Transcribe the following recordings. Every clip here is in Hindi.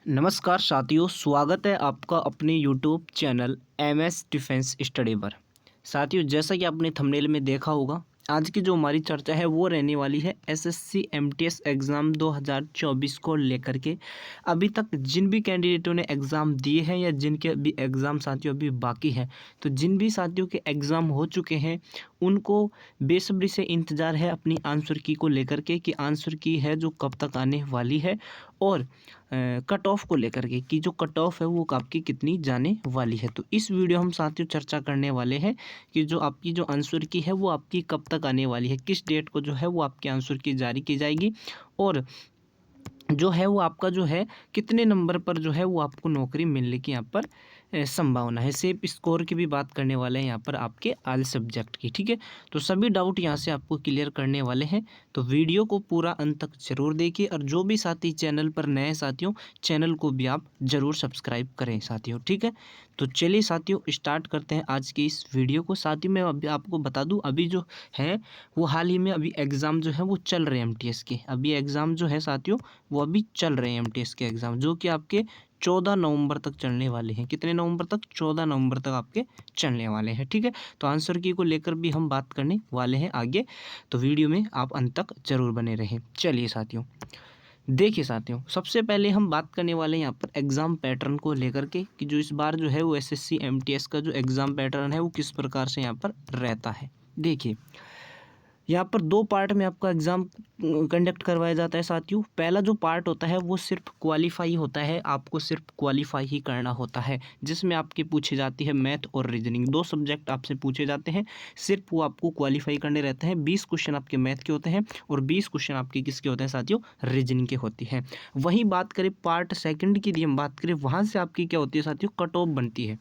नमस्कार साथियों, स्वागत है आपका अपने YouTube channel MS defence study पर। साथियों, जैसा कि आपने थंबनेल में देखा होगा, आज की जो हमारी चर्चा है वो रहने वाली है एसएससी एमटीएस एग्ज़ाम 2024 को लेकर के। अभी तक जिन भी कैंडिडेटों ने एग्ज़ाम दिए हैं या जिनके अभी एग्ज़ाम साथियों अभी बाकी है, तो जिन भी साथियों के एग्ज़ाम हो चुके हैं उनको बेसब्री से इंतज़ार है अपनी आंसर की को लेकर के कि आंसर की है जो कब तक आने वाली है, और कट ऑफ को लेकर के कि जो कट ऑफ है वो आपकी कितनी जाने वाली है। तो इस वीडियो हम साथियों चर्चा करने वाले हैं कि जो आपकी जो आंसर की है वो आपकी कब तक आने वाली है, किस डेट को जो है वो आपकी आंसर की जारी की जाएगी, और जो है वो आपका जो है कितने नंबर पर जो है वो आपको नौकरी मिलने की यहाँ पर संभावना है। सेफ स्कोर की भी बात करने वाले हैं यहाँ पर आपके आल सब्जेक्ट की। ठीक है, तो सभी डाउट यहाँ से आपको क्लियर करने वाले हैं, तो वीडियो को पूरा अंत तक जरूर देखिए। और जो भी साथी चैनल पर नए साथियों, चैनल को भी आप जरूर सब्सक्राइब करें साथियों। ठीक है, तो चलिए साथियों स्टार्ट करते हैं आज की इस वीडियो को। साथियों मैं अभी आपको बता दूं, अभी जो है वो हाल ही में अभी एग्ज़ाम जो है वो चल रहे हैं एमटीएस के। अभी एग्ज़ाम जो है साथियों वो अभी चल रहे हैं एमटीएस के एग्ज़ाम, जो कि आपके 14 नवंबर तक चलने वाले हैं। कितने नवंबर तक? 14 नवंबर तक आपके चलने वाले हैं। ठीक है, तो आंसर की को लेकर भी हम बात करने वाले हैं आगे, तो वीडियो में आप अंत तक जरूर बने रहें। चलिए साथियों, देखिए साथियों, सबसे पहले हम बात करने वाले हैं यहाँ पर एग्ज़ाम पैटर्न को लेकर के कि जो इस बार जो है वो एसएससी एमटीएस का जो एग्ज़ाम पैटर्न है वो किस प्रकार से यहाँ पर रहता है। देखिए, यहाँ पर दो पार्ट में आपका एग्ज़ाम कंडक्ट करवाया जाता है साथियों। पहला जो पार्ट होता है वो सिर्फ क्वालिफाई होता है, आपको सिर्फ क्वालिफाई ही करना होता है, जिसमें आपकी पूछी जाती है मैथ और रीजनिंग। दो सब्जेक्ट आपसे पूछे जाते हैं, सिर्फ वो आपको क्वालिफाई करने रहते हैं। 20 क्वेश्चन आपके मैथ के होते हैं और 20 क्वेश्चन आपके किसके होते हैं साथियों? रीजनिंग के होती है। वहीं बात करें पार्ट सेकंड की, यदि हम बात करें, वहाँ से आपकी क्या होती है साथियों? कट ऑफ बनती है।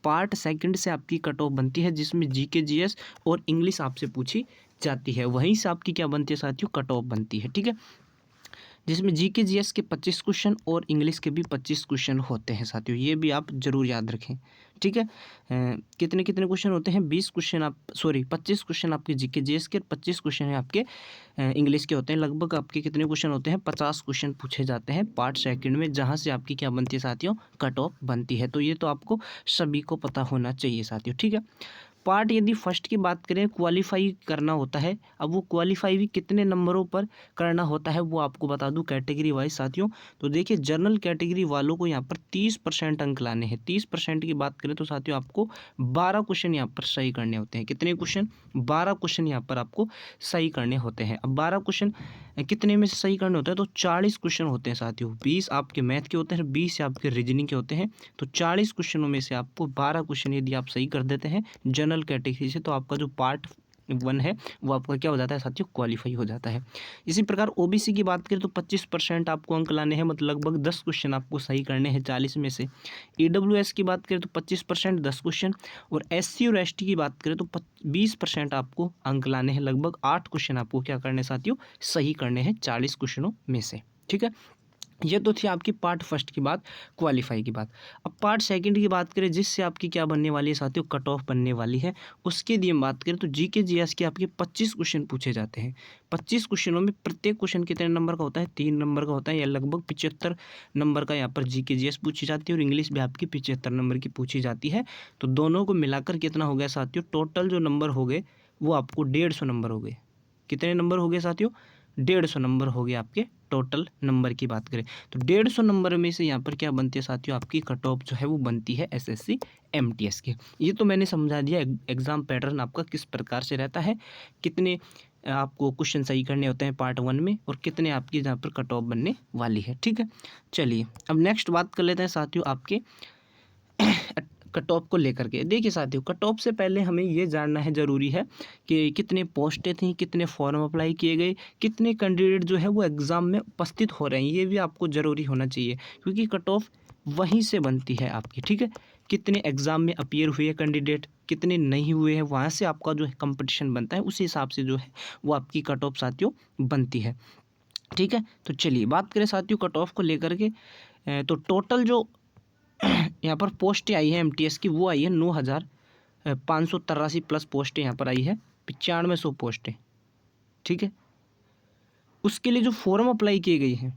पार्ट सेकंड से आपकी कट ऑफ बनती है, जिसमें जीके जीएस और इंग्लिश आपसे पूछी जाती है। वहीं से आपकी क्या बनती है साथियों? कट ऑफ बनती है। ठीक है, जिसमें जीके जीएस के 25 क्वेश्चन और इंग्लिश के भी 25 क्वेश्चन होते हैं साथियों, ये भी आप जरूर याद रखें। ठीक है, कितने कितने क्वेश्चन होते हैं? 20 क्वेश्चन, आप सॉरी 25 क्वेश्चन आपके जीके जीएस के, 25 क्वेश्चन है आपके इंग्लिश के होते हैं। लगभग आपके कितने क्वेश्चन होते हैं? 50 क्वेश्चन पूछे जाते हैं पार्ट सेकंड में, जहाँ से आपकी क्या बनती है साथियों? कट ऑफ बनती है। तो ये तो आपको सभी को पता होना चाहिए साथियों। ठीक है, पार्ट यदि फर्स्ट की बात करें, क्वालिफाई करना होता है। अब वो क्वालिफाई भी कितने नंबरों पर करना होता है वो आपको बता दूं कैटेगरी वाइज साथियों। तो देखिए, जनरल कैटेगरी वालों को यहाँ पर 30% अंक लाने हैं। 30% की बात करें तो साथियों आपको 12 क्वेश्चन यहाँ पर सही करने होते हैं। कितने क्वेश्चन? 12 क्वेश्चन यहाँ पर आपको सही करने होते हैं। अब 12 क्वेश्चन कितने में से सही करने होते हैं? तो 40 क्वेश्चन होते हैं साथियों। 20 आपके मैथ के होते हैं, 20 आपके रीजनिंग के होते हैं। तो 40 क्वेश्चनों में से आपको 12 क्वेश्चन यदि आप सही कर देते हैं जनरल कैटेगरी से, तो आपका जो पार्ट 1 है वो आपका क्या हो जाता है साथियों? क्वालिफाई हो जाता है। इसी प्रकार ओबीसी की बात करें तो 25% आपको अंक लाने हैं, मतलब लगभग 10 क्वेश्चन आपको सही करने हैं 40 में से। ईडब्ल्यूएस की बात करें तो 25% 10 क्वेश्चन, और एससी और एसटी की बात करें तो 20% आपको अंक लाने हैं। लगभग 8 क्वेश्चन आपको क्या करने हैं साथियों? सही करने हैं 40 क्वेश्चनों में से। ठीक है, ये तो थी आपकी पार्ट फर्स्ट की बात, क्वालिफाई की बात। अब पार्ट सेकंड की बात करें, जिससे आपकी क्या बनने वाली है साथियों? कट ऑफ बनने वाली है। उसके लिए हम बात करें तो जीके जीएस के आपके 25 क्वेश्चन पूछे जाते हैं। 25 क्वेश्चनों में प्रत्येक क्वेश्चन कितने नंबर का होता है? 3 नंबर का होता है, या लगभग 75 नंबर का यहाँ पर जीके जीएस पूछी जाती है, और इंग्लिश भी आपकी 75 नंबर की पूछी जाती है। तो दोनों को मिलाकर कितना हो गया साथियों? टोटल जो नंबर हो गए वो आपको 150 नंबर हो गए। कितने नंबर हो गए साथियों? 150 नंबर हो गए आपके टोटल नंबर की बात करें तो। 150 नंबर में से यहाँ पर क्या बनती है साथियों? आपकी कट ऑफ जो है वो बनती है एसएससी एमटीएस की। ये तो मैंने समझा दिया एग्जाम पैटर्न आपका किस प्रकार से रहता है, कितने आपको क्वेश्चन सही करने होते हैं पार्ट 1 में, और कितने आपकी यहाँ पर कट ऑफ बनने वाली है। ठीक है, चलिए अब नेक्स्ट बात कर लेते हैं साथियों आपके कट ऑफ को लेकर के। देखिए साथियों, कट ऑफ से पहले हमें ये जानना है, ज़रूरी है कि कितने पोस्टें थी, कितने फॉर्म अप्लाई किए गए, कितने कैंडिडेट जो है वो एग्ज़ाम में उपस्थित हो रहे हैं, ये भी आपको ज़रूरी होना चाहिए, क्योंकि कट ऑफ वहीं से बनती है आपकी। ठीक है, कितने एग्ज़ाम में अपीयर हुए कैंडिडेट, कितने नहीं हुए हैं, वहाँ से आपका जो है कंपटीशन बनता है, उसी हिसाब से जो है वो आपकी कट ऑफ साथियों बनती है। ठीक है, तो चलिए बात करें साथियों कट ऑफ को लेकर के। तो टोटल जो यहाँ पर पोस्टें आई है एमटीएस की, वो आई है 9,583 प्लस पोस्टें यहाँ पर आई है, 9500 पोस्टें। ठीक है, उसके लिए जो फॉर्म अप्लाई किए गए हैं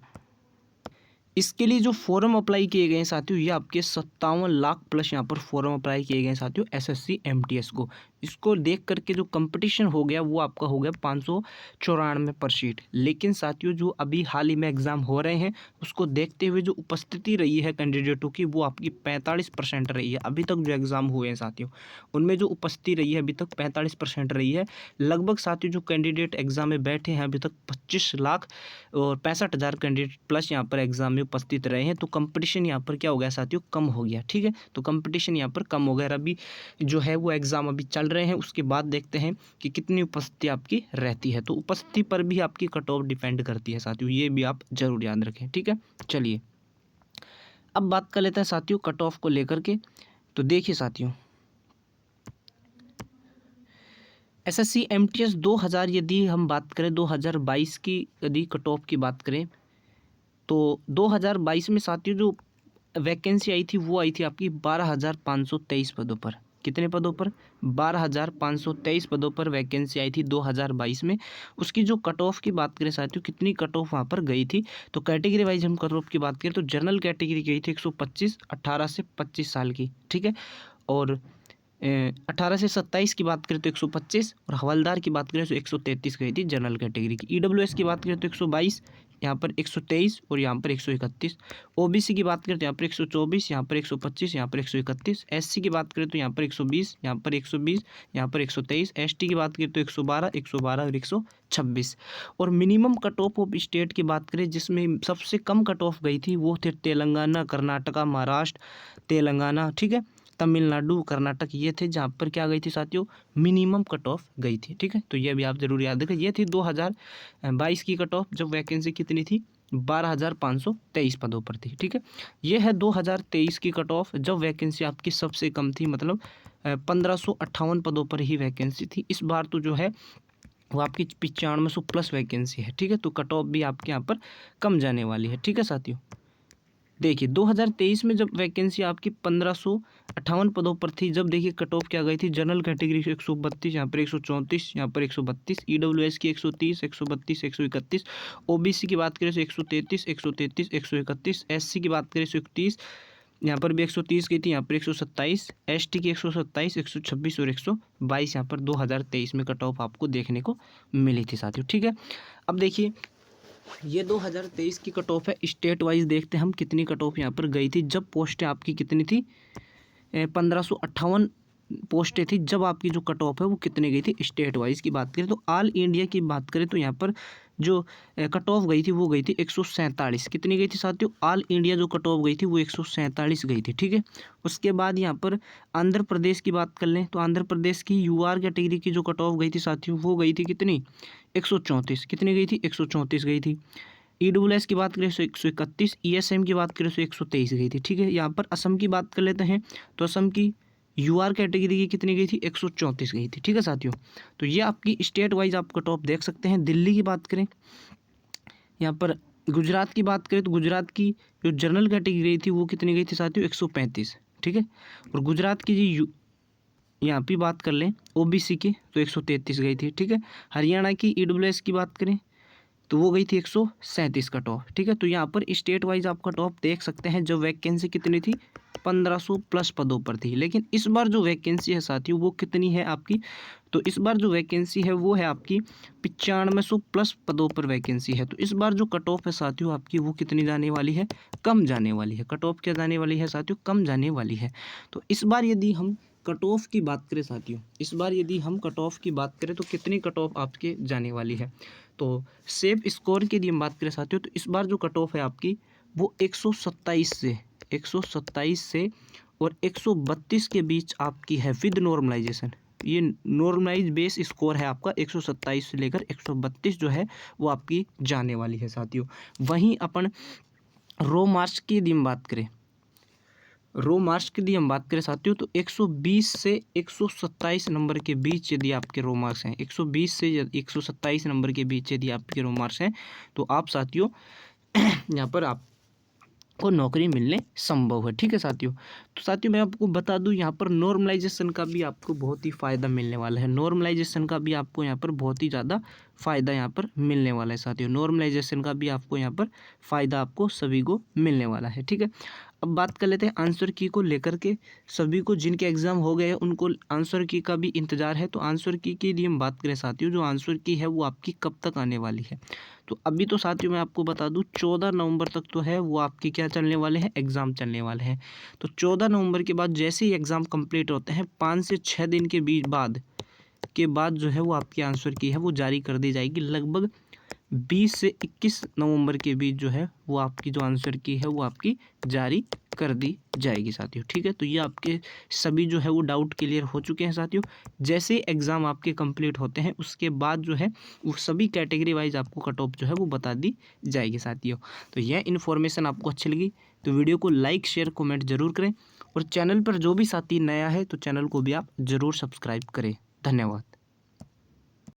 इसके लिए जो फॉर्म अप्लाई किए गए हैं साथियों, ये आपके 57 लाख प्लस यहाँ पर फॉर्म अप्लाई किए गए हैं साथियों एसएससी एमटीएस को। इसको देख करके जो कंपटीशन हो गया वो आपका हो गया 594 पर सीट। लेकिन साथियों जो अभी हाल ही में एग्ज़ाम हो रहे हैं उसको देखते हुए जो उपस्थिति रही है कैंडिडेटों की वो आपकी 45% रही है। अभी तक जो एग्ज़ाम हुए हैं साथियों उनमें जो उपस्थिति रही है अभी तक 45% रही है। लगभग साथियों जो कैंडिडेट एग्ज़ाम में बैठे हैं अभी तक 25 लाख और 65,000 कैंडिडेट प्लस यहाँ पर एग्ज़ाम में उपस्थित रहे हैं। तो कंपटीशन यहाँ पर क्या हो गया साथियों, कम हो गया। ठीक है, तो कंपटीशन यहाँ पर कम हो गया। अभी जो है वो एग्ज़ाम अभी चल रहे हैं, उसके बाद देखते हैं कि कितनी उपस्थिति आपकी रहती है। तो उपस्थिति पर भी आपकी कट ऑफ डिपेंड करती है साथियों, ये भी आप जरूर याद रखें। ठीक है, चलिए अब बात कर लेते हैं साथियों कट ऑफ को लेकर के। तो देखिए साथियों एसएससी एमटीएस 2000 यदि हम बात करें 2022 की यदि कट ऑफ की बात करें तो 2022 में साथियों जो वैकेंसी आई थी वो आई थी आपकी 12,523 पदों पर। कितने पदों पर? 12,523 पदों पर वैकेंसी आई थी 2022 में। उसकी जो कट ऑफ की बात करें साथियों कितनी कट ऑफ वहाँ पर गई थी, तो कैटेगरी वाइज हम कट ऑफ की बात करें तो जनरल कैटेगरी गई थी 125 18 से 25 साल की। ठीक है, और 18 से 27 की बात करें तो 125 और हवलदार की बात करें तो 133 गई थी जनरल कैटेगरी की। ईडब्ल्यूएस की बात करें तो 122, यहाँ पर 123 और यहाँ पर 131। ओबीसी की बात करें तो यहाँ पर 124, यहाँ पर 125, यहाँ पर 131। एससी की बात करें तो यहाँ पर 120, यहाँ पर 120, यहाँ पर 123। एसटी की बात करें तो 112, 112 और 126। और minimum cut off of state की बात करें जिसमें सबसे कम कट ऑफ गई थी वो थे तेलंगाना, कर्नाटका, महाराष्ट्र, तेलंगाना, ठीक है, तमिलनाडु, कर्नाटक, ये थे जहाँ पर क्या गई थी साथियों मिनिमम कट ऑफ गई थी। ठीक है, तो ये भी आप जरूर याद रखें। ये थी 2022 की कट ऑफ जब वैकेंसी कितनी थी 12,523 पदों पर थी। ठीक है, ये है 2023 की कट ऑफ जब वैकेंसी आपकी सबसे कम थी, मतलब 1558 पदों पर ही वैकेंसी थी। इस बार तो जो है वो आपकी 9500 प्लस वैकेंसी है। ठीक है, तो कट ऑफ भी आपके यहाँ पर कम जाने वाली है। ठीक है साथियों, देखिए 2023 में जब वैकेंसी आपकी 1558 पदों पर थी, जब देखिए कट ऑफ क्या गई थी जनरल कैटेगरी 132, यहाँ पर 134, यहाँ पर 132, ईडब्ल्यूएस की 130, 132, 131, ओबीसी की बात करें तो 133, 133, 131, एससी की बात करें 131, यहाँ पर भी 130 गई थी, यहाँ पर 127, एसटी की 127, 126 और 122 यहाँ पर 2023 में कट ऑफ आपको देखने को मिली थी साथियों। ठीक है, अब देखिए ये 2023 की कट ऑफ है। स्टेट वाइज देखते हैं हम कितनी कट ऑफ यहाँ पर गई थी जब पोस्टें आपकी कितनी थी 1558 पोस्टें थी जब आपकी जो कट ऑफ है वो कितनी गई थी। स्टेट वाइज की बात करें तो ऑल इंडिया की बात करें तो यहाँ पर जो कट ऑफ गई थी वो गई थी 147। कितनी गई थी साथियों? ऑल इंडिया जो कट ऑफ गई थी वो 147 गई थी। ठीक है, उसके बाद यहाँ पर आंध्र प्रदेश की बात कर लें तो आंध्र प्रदेश की यूआर कैटेगरी की जो कट ऑफ गई थी साथियों वो गई थी कितनी 134। कितनी गई थी? 134 गई थी। ईडब्ल्यूएस की बात करें तो 131, ईएसएम की बात करें तो 123 गई थी। ठीक है, यहाँ पर असम की बात कर लेते हैं तो असम की यूआर कैटेगरी की कितनी गई थी 134 गई थी। ठीक है साथियों, तो ये आपकी स्टेट वाइज आप कट ऑफ देख सकते हैं। दिल्ली की बात करें, यहाँ पर गुजरात की बात करें तो गुजरात की जो जनरल कैटेगरी थी वो कितनी गई थी साथियों 135। ठीक है, और गुजरात की जो यहाँ पे बात कर लें ओबीसी की तो 133 गई थी। ठीक है, हरियाणा की ईडब्ल्यूएस की बात करें तो वो गई थी 137 कट ऑफ। ठीक है, तो यहाँ पर स्टेट वाइज आप कट ऑफ देख सकते हैं। जो वैकेंसी कितनी थी 1500 प्लस पदों पर थी, लेकिन इस बार जो वैकेंसी है साथियों वो कितनी है आपकी, तो इस बार जो वैकेंसी है वो है आपकी 9500 प्लस पदों पर वैकेंसी है। तो इस बार जो कट ऑफ है साथियों आपकी वो कितनी जाने वाली है, कम जाने वाली है। कट ऑफ क्या जाने वाली है साथियों, कम जाने वाली है। तो इस बार यदि हम कट ऑफ की बात करें साथियों, इस बार यदि हम कट ऑफ की बात करें तो कितनी कट ऑफ आपके जाने वाली है, तो सेफ स्कोर की यदि हम बात करें साथियों तो इस बार जो कट ऑफ है आपकी वो 127 से और 132 के बीच आपकी है विद नॉर्मलाइजेशन। ये नॉर्मलाइज बेस स्कोर है आपका 127 से लेकर 132 जो है वो आपकी जाने वाली है साथियों। वहीं अपन रो मार्क्स की यदि हम बात करें, रो मार्क्स की यदि हम बात करें साथियों तो 120 से 127 नंबर के बीच यदि आपके रो मार्क्स हैं, 120 से 127 नंबर के बीच यदि आपके रो मार्क्स हैं तो आप साथियों यहाँ पर आप को नौकरी मिलने संभव है। ठीक है साथियों। तो साथियों मैं आपको बता दूं यहाँ पर नॉर्मलाइजेशन का भी आपको बहुत ही फ़ायदा मिलने वाला है। नॉर्मलाइजेशन का भी आपको यहाँ पर बहुत ही ज़्यादा फ़ायदा यहाँ पर मिलने वाला है साथियों। नॉर्मलाइजेशन का भी आपको यहाँ पर फ़ायदा आपको सभी को मिलने वाला है। ठीक है। अब बात कर लेते हैं आंसर की को लेकर के। सभी को जिनके एग्ज़ाम हो गए हैं उनको आंसर की का भी इंतज़ार है। तो आंसर की के लिए हम बात करें साथियों, जो आंसर की है वो आपकी कब तक आने वाली है। तो अभी तो साथियों मैं आपको बता दूं 14 नवंबर तक तो है वो आपके क्या चलने वाले हैं, एग्ज़ाम चलने वाले हैं। तो 14 नवंबर के बाद जैसे ही एग्ज़ाम कंप्लीट होते हैं 5 से 6 दिन के बीच बाद जो है वो आपकी आंसर की है वो जारी कर दी जाएगी। लगभग 20 से 21 नवंबर के बीच जो है वो आपकी जो आंसर की है वो आपकी जारी कर दी जाएगी साथियों। ठीक है। तो ये आपके सभी जो है वो डाउट क्लियर हो चुके हैं साथियों। जैसे ही एग्ज़ाम आपके कंप्लीट होते हैं उसके बाद जो है वो सभी कैटेगरी वाइज आपको कट ऑफ जो है वो बता दी जाएगी साथियों। तो यह इन्फॉर्मेशन आपको अच्छी लगी तो वीडियो को लाइक शेयर कमेंट जरूर करें, और चैनल पर जो भी साथी नया है तो चैनल को भी आप ज़रूर सब्सक्राइब करें। धन्यवाद।